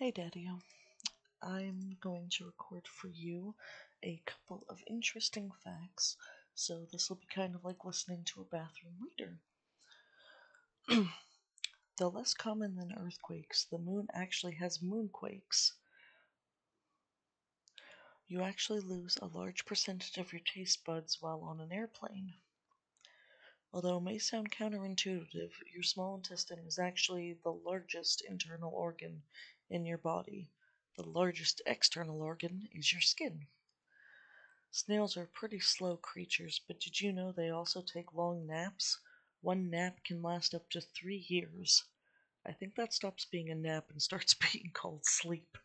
Hey Daddy, I'm going to record for you a couple of interesting facts, so this will be kind of like listening to a bathroom reader. Though less common than earthquakes, the moon actually has moonquakes. You actually lose a large percentage of your taste buds while on an airplane. Although it may sound counterintuitive, your small intestine is actually the largest internal organ in your body. The largest external organ is your skin. Snails are pretty slow creatures, but did you know they also take long naps? One nap can last up to 3 years. I think that stops being a nap and starts being called sleep.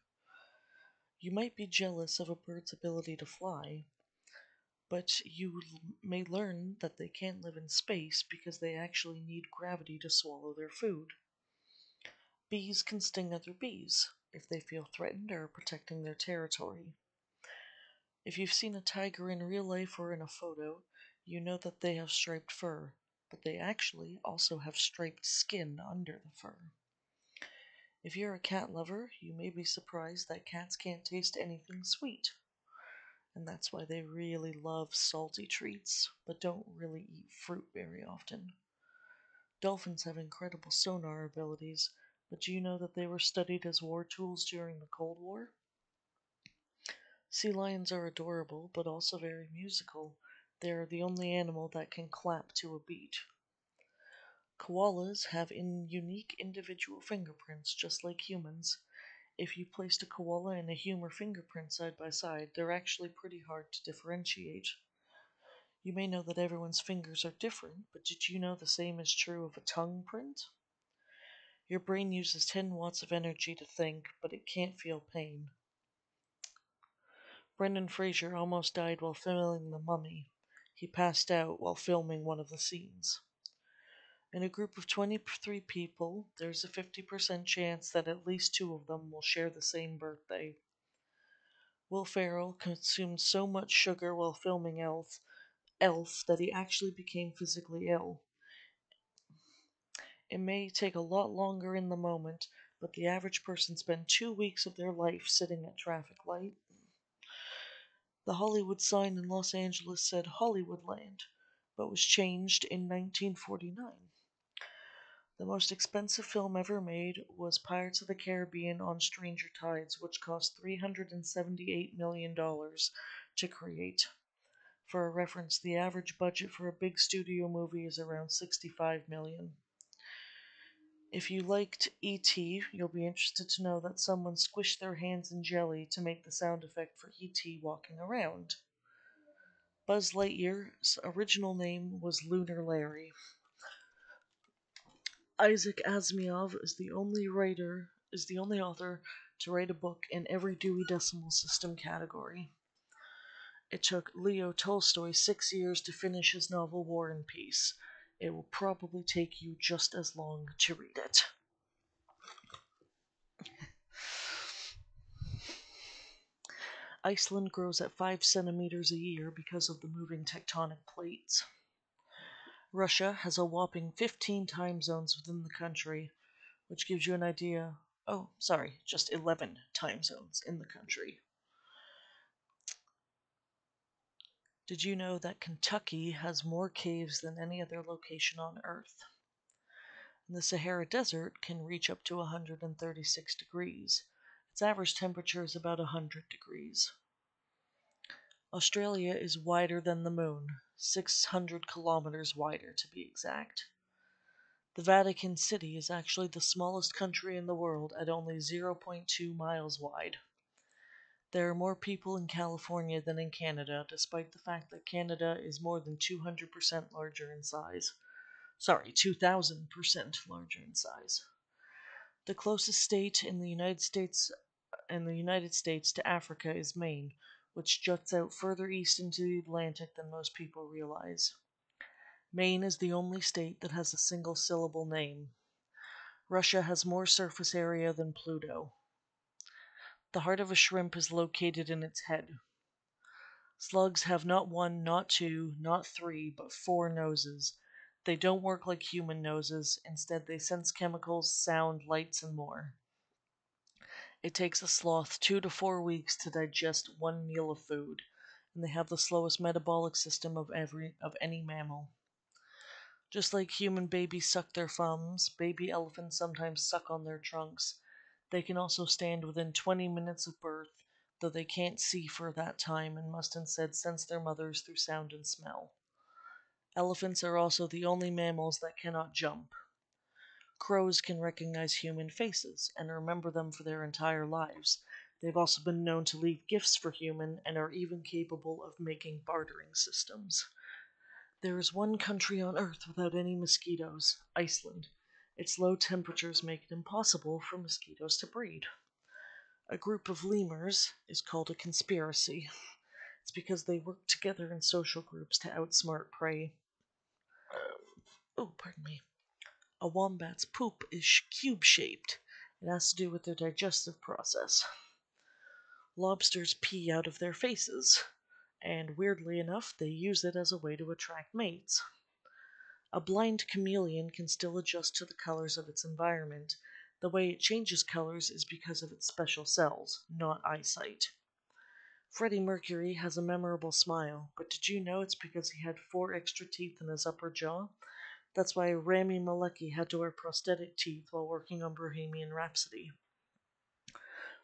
You might be jealous of a bird's ability to fly, but you may learn that they can't live in space because they actually need gravity to swallow their food. Bees can sting other bees if they feel threatened or are protecting their territory. If you've seen a tiger in real life or in a photo, you know that they have striped fur, but they actually also have striped skin under the fur. If you're a cat lover, you may be surprised that cats can't taste anything sweet, and that's why they really love salty treats, but don't really eat fruit very often. Dolphins have incredible sonar abilities, but do you know that they were studied as war tools during the Cold War? Sea lions are adorable, but also very musical. They are the only animal that can clap to a beat. Koalas have unique individual fingerprints, just like humans. If you placed a koala and a human fingerprint side by side, they're actually pretty hard to differentiate. You may know that everyone's fingers are different, but did you know the same is true of a tongue print? Your brain uses 10 watts of energy to think, but it can't feel pain. Brendan Fraser almost died while filming The Mummy. He passed out while filming one of the scenes. In a group of 23 people, there's a 50% chance that at least two of them will share the same birthday. Will Ferrell consumed so much sugar while filming Elf that he actually became physically ill. It may take a lot longer in the moment, but the average person spends 2 weeks of their life sitting at traffic light. The Hollywood sign in Los Angeles said Hollywoodland, but was changed in 1949. The most expensive film ever made was Pirates of the Caribbean on Stranger Tides, which cost $378 million to create. For a reference, the average budget for a big studio movie is around $65 million. If you liked E.T., you'll be interested to know that someone squished their hands in jelly to make the sound effect for E.T. walking around. Buzz Lightyear's original name was Lunar Larry. Isaac Asimov is the only author to write a book in every Dewey Decimal System category. It took Leo Tolstoy 6 years to finish his novel War and Peace. It will probably take you just as long to read it. Iceland grows at 5 centimeters a year because of the moving tectonic plates. Russia has a whopping 15 time zones within the country, which gives you an idea. Oh, sorry, just 11 time zones in the country. Did you know that Kentucky has more caves than any other location on Earth? And the Sahara Desert can reach up to 136 degrees. Its average temperature is about 100 degrees. Australia is wider than the moon, 600 kilometers wider to be exact. The Vatican City is actually the smallest country in the world at only 0.2 miles wide. There are more people in California than in Canada, despite the fact that Canada is more than 200% larger in size. Sorry, 2,000% larger in size. The closest state in the United States to Africa is Maine, which juts out further east into the Atlantic than most people realize. Maine is the only state that has a single syllable name. Russia has more surface area than Pluto. The heart of a shrimp is located in its head. Slugs have not one, not two, not three, but 4 noses. They don't work like human noses. Instead, they sense chemicals, sound, lights, and more. It takes a sloth 2 to 4 weeks to digest one meal of food, and they have the slowest metabolic system of any mammal. Just like human babies suck their thumbs, baby elephants sometimes suck on their trunks. They can also stand within 20 minutes of birth, though they can't see for that time and must instead sense their mothers through sound and smell. Elephants are also the only mammals that cannot jump. Crows can recognize human faces and remember them for their entire lives. They've also been known to leave gifts for human and are even capable of making bartering systems. There is one country on Earth without any mosquitoes, Iceland. Its low temperatures make it impossible for mosquitoes to breed. A group of lemurs is called a conspiracy. It's because they work together in social groups to outsmart prey. Oh, pardon me. A wombat's poop is cube-shaped. It has to do with their digestive process. Lobsters pee out of their faces, and weirdly enough, they use it as a way to attract mates. A blind chameleon can still adjust to the colors of its environment. The way it changes colors is because of its special cells, not eyesight. Freddie Mercury has a memorable smile, but did you know it's because he had 4 extra teeth in his upper jaw? That's why Rami Malek had to wear prosthetic teeth while working on Bohemian Rhapsody.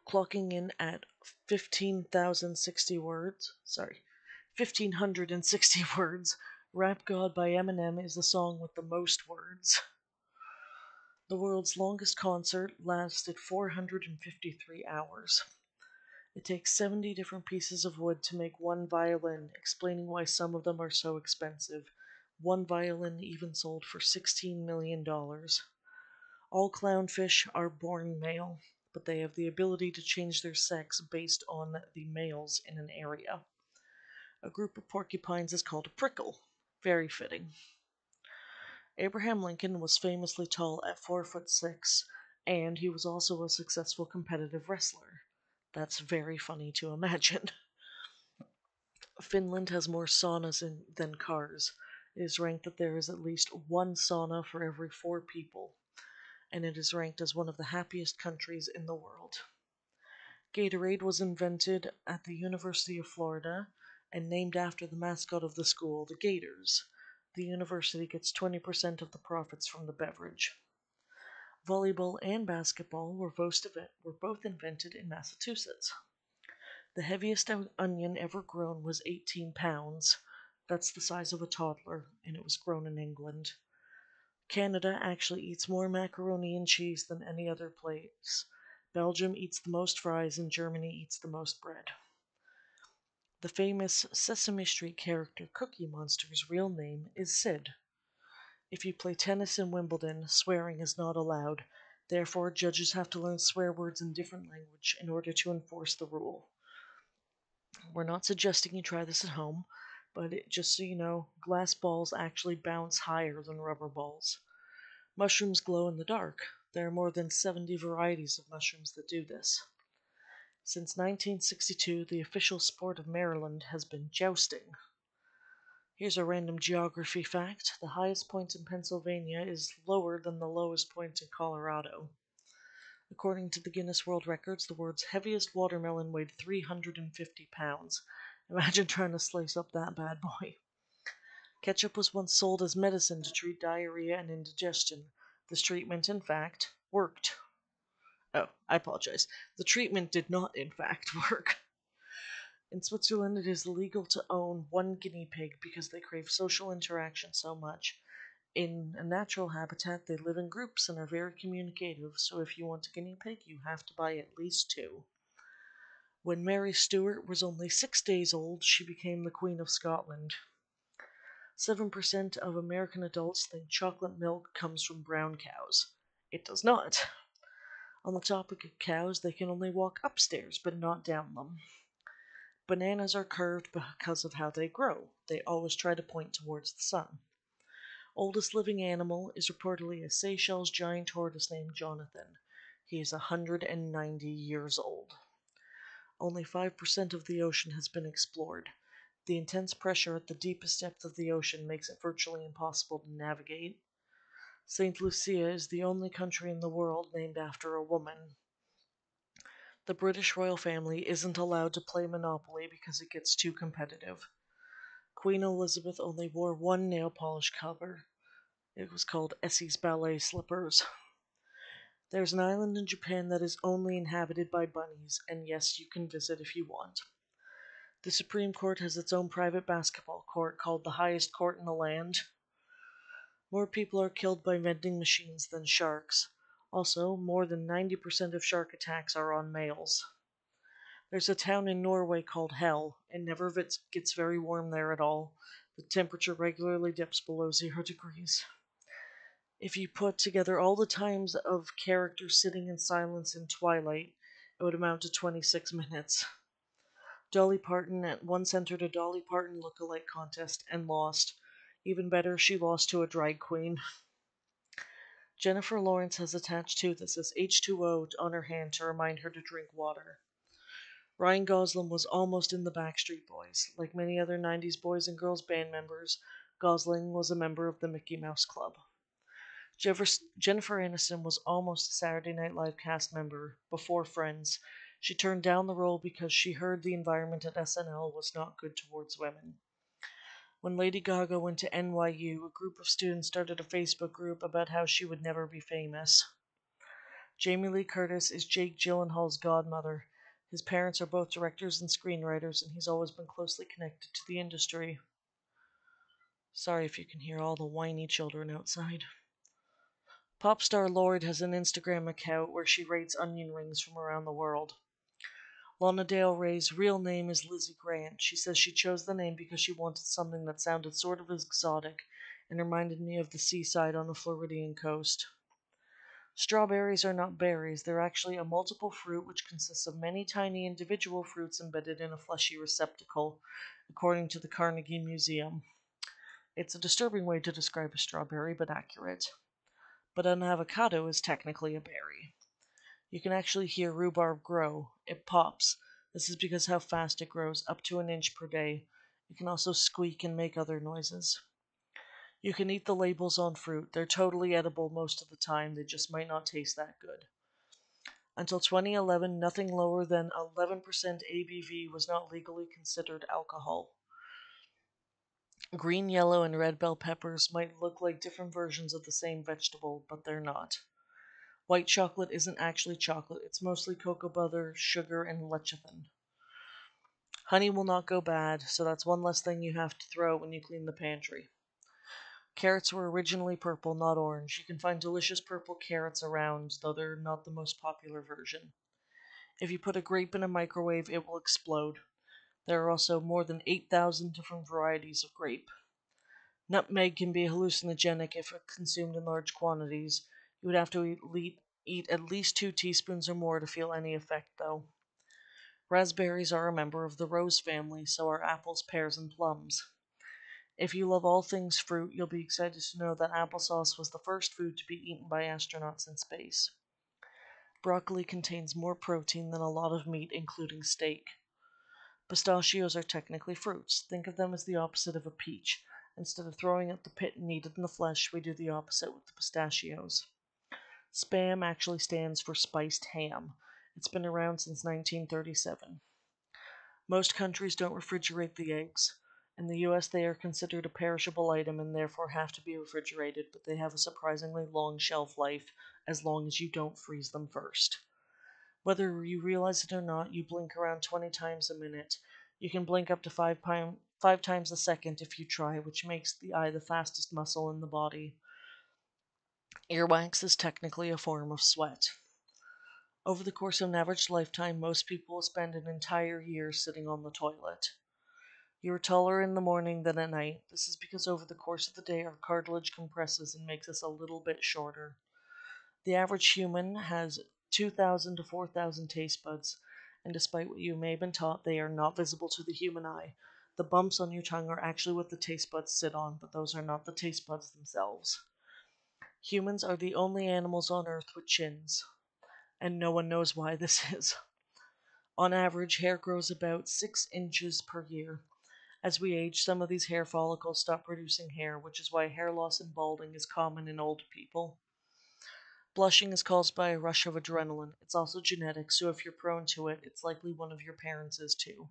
Clocking in at 15,060 words, 1,560 words, Rap God by Eminem is the song with the most words. The world's longest concert lasted 453 hours. It takes 70 different pieces of wood to make one violin, explaining why some of them are so expensive. One violin even sold for $16 million. All clownfish are born male, but they have the ability to change their sex based on the males in an area. A group of porcupines is called a prickle. Very fitting. Abraham Lincoln was famously tall at 4'6", and he was also a successful competitive wrestler. That's very funny to imagine. Finland has more saunas than cars. It is ranked that there is at least one sauna for every 4 people, and it is ranked as one of the happiest countries in the world. Gatorade was invented at the University of Florida and named after the mascot of the school, the Gators. The university gets 20% of the profits from the beverage. Volleyball and basketball were both invented in Massachusetts. The heaviest onion ever grown was 18 pounds. That's the size of a toddler, and it was grown in England. Canada actually eats more macaroni and cheese than any other place. Belgium eats the most fries, and Germany eats the most bread. The famous Sesame Street character Cookie Monster's real name is Sid. If you play tennis in Wimbledon, swearing is not allowed. Therefore, judges have to learn swear words in different language in order to enforce the rule. We're not suggesting you try this at home, but just so you know, glass balls actually bounce higher than rubber balls. Mushrooms glow in the dark. There are more than 70 varieties of mushrooms that do this. Since 1962, the official sport of Maryland has been jousting. Here's a random geography fact. The highest point in Pennsylvania is lower than the lowest point in Colorado. According to the Guinness World Records, the world's heaviest watermelon weighed 350 pounds. Imagine trying to slice up that bad boy. Ketchup was once sold as medicine to treat diarrhea and indigestion. This treatment, in fact, worked. Oh, I apologize. The treatment did not, in fact, work. In Switzerland, it is illegal to own one guinea pig because they crave social interaction so much. In a natural habitat, they live in groups and are very communicative, so if you want a guinea pig, you have to buy at least 2. When Mary Stuart was only 6 days old, she became the Queen of Scotland. 7% of American adults think chocolate milk comes from brown cows. It does not. On the topic of cows, they can only walk upstairs, but not down them. Bananas are curved because of how they grow. They always try to point towards the sun. Oldest living animal is reportedly a Seychelles giant tortoise named Jonathan. He is 190 years old. Only 5% of the ocean has been explored. The intense pressure at the deepest depth of the ocean makes it virtually impossible to navigate. St. Lucia is the only country in the world named after a woman. The British royal family isn't allowed to play Monopoly because it gets too competitive. Queen Elizabeth only wore one nail polish cover. It was called Essie's Ballet Slippers. There's an island in Japan that is only inhabited by bunnies, and yes, you can visit if you want. The Supreme Court has its own private basketball court called the highest court in the land. More people are killed by vending machines than sharks. Also, more than 90% of shark attacks are on males. There's a town in Norway called Hell. It never gets very warm there at all. The temperature regularly dips below 0 degrees. If you put together all the times of characters sitting in silence in Twilight, it would amount to 26 minutes. Dolly Parton at once entered a Dolly Parton look-alike contest and lost. Even better, she lost to a drag queen. Jennifer Lawrence has a tattoo that says H2O on her hand to remind her to drink water. Ryan Gosling was almost in the Backstreet Boys. Like many other 90s boys and girls band members, Gosling was a member of the Mickey Mouse Club. Jennifer Aniston was almost a Saturday Night Live cast member before Friends. She turned down the role because she heard the environment at SNL was not good towards women. When Lady Gaga went to NYU, a group of students started a Facebook group about how she would never be famous. Jamie Lee Curtis is Jake Gyllenhaal's godmother. His parents are both directors and screenwriters, and he's always been closely connected to the industry. Sorry if you can hear all the whiny children outside. Pop star Lorde has an Instagram account where she rates onion rings from around the world. Lana Del Rey's real name is Lizzie Grant. She says she chose the name because she wanted something that sounded sort of exotic and reminded me of the seaside on the Floridian coast. Strawberries are not berries. They're actually a multiple fruit which consists of many tiny individual fruits embedded in a fleshy receptacle, according to the Carnegie Museum. It's a disturbing way to describe a strawberry, but accurate. But an avocado is technically a berry. You can actually hear rhubarb grow. It pops. This is because how fast it grows, up to an inch per day. It can also squeak and make other noises. You can eat the labels on fruit. They're totally edible most of the time, they just might not taste that good. Until 2011, nothing lower than 11% ABV was not legally considered alcohol. Green, yellow, and red bell peppers might look like different versions of the same vegetable, but they're not. White chocolate isn't actually chocolate, it's mostly cocoa butter, sugar, and lecithin. Honey will not go bad, so that's one less thing you have to throw when you clean the pantry. Carrots were originally purple, not orange. You can find delicious purple carrots around, though they're not the most popular version. If you put a grape in a microwave, it will explode. There are also more than 8,000 different varieties of grape. Nutmeg can be hallucinogenic if consumed in large quantities. You would have to eat at least 2 teaspoons or more to feel any effect, though. Raspberries are a member of the rose family, so are apples, pears, and plums. If you love all things fruit, you'll be excited to know that applesauce was the first food to be eaten by astronauts in space. Broccoli contains more protein than a lot of meat, including steak. Pistachios are technically fruits. Think of them as the opposite of a peach. Instead of throwing out the pit and eat it in the flesh, we do the opposite with the pistachios. Spam actually stands for spiced ham. It's been around since 1937. Most countries don't refrigerate the eggs. In the US, they are considered a perishable item and therefore have to be refrigerated, but they have a surprisingly long shelf life as long as you don't freeze them first. Whether you realize it or not, you blink around 20 times a minute. You can blink up to five times a second if you try, which makes the eye the fastest muscle in the body. Earwax is technically a form of sweat. Over the course of an average lifetime, most people will spend an entire year sitting on the toilet. You are taller in the morning than at night. This is because over the course of the day, our cartilage compresses and makes us a little bit shorter. The average human has 2,000 to 4,000 taste buds, and despite what you may have been taught, they are not visible to the human eye. The bumps on your tongue are actually what the taste buds sit on, but those are not the taste buds themselves. Humans are the only animals on Earth with chins, and no one knows why this is. On average, hair grows about 6 inches per year. As we age, some of these hair follicles stop producing hair, which is why hair loss and balding is common in old people. Blushing is caused by a rush of adrenaline. It's also genetic, so if you're prone to it, it's likely one of your parents is too.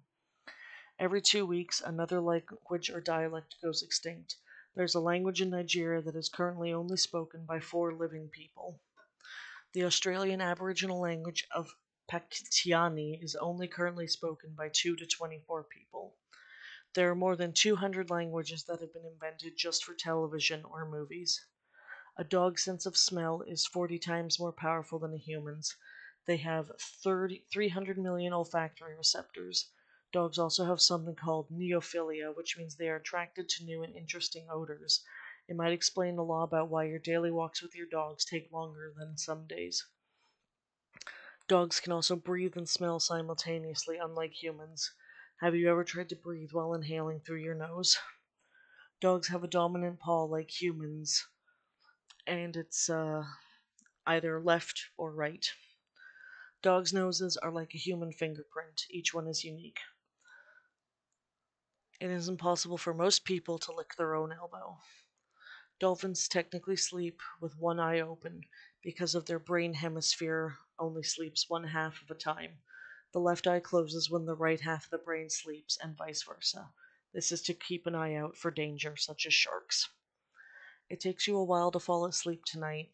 Every 2 weeks, another language or dialect goes extinct. There's a language in Nigeria that is currently only spoken by 4 living people. The Australian Aboriginal language of Pakitiani is only currently spoken by 2 to 24 people. There are more than 200 languages that have been invented just for television or movies. A dog's sense of smell is 40 times more powerful than a human's. They have 300 million olfactory receptors. Dogs also have something called neophilia, which means they are attracted to new and interesting odors. It might explain a lot about why your daily walks with your dogs take longer than some days. Dogs can also breathe and smell simultaneously, unlike humans. Have you ever tried to breathe while inhaling through your nose? Dogs have a dominant paw like humans, and it's either left or right. Dogs' noses are like a human fingerprint, each one is unique. It is impossible for most people to lick their own elbow. Dolphins technically sleep with one eye open because of their brain hemisphere only sleeps one half of a time. The left eye closes when the right half of the brain sleeps, and vice versa. This is to keep an eye out for danger, such as sharks. It takes you a while to fall asleep tonight.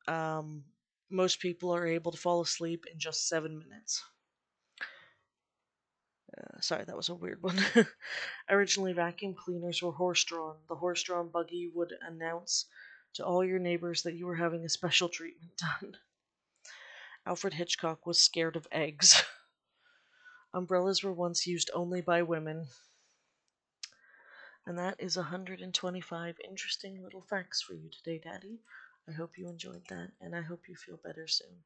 Um, Most people are able to fall asleep in just 7 minutes. Sorry, that was a weird one. Originally, vacuum cleaners were horse drawn. The horse drawn buggy would announce to all your neighbors that you were having a special treatment done. Alfred Hitchcock was scared of eggs. Umbrellas were once used only by women. And that is 125 interesting little facts for you today, Daddy. I hope you enjoyed that, and I hope you feel better soon.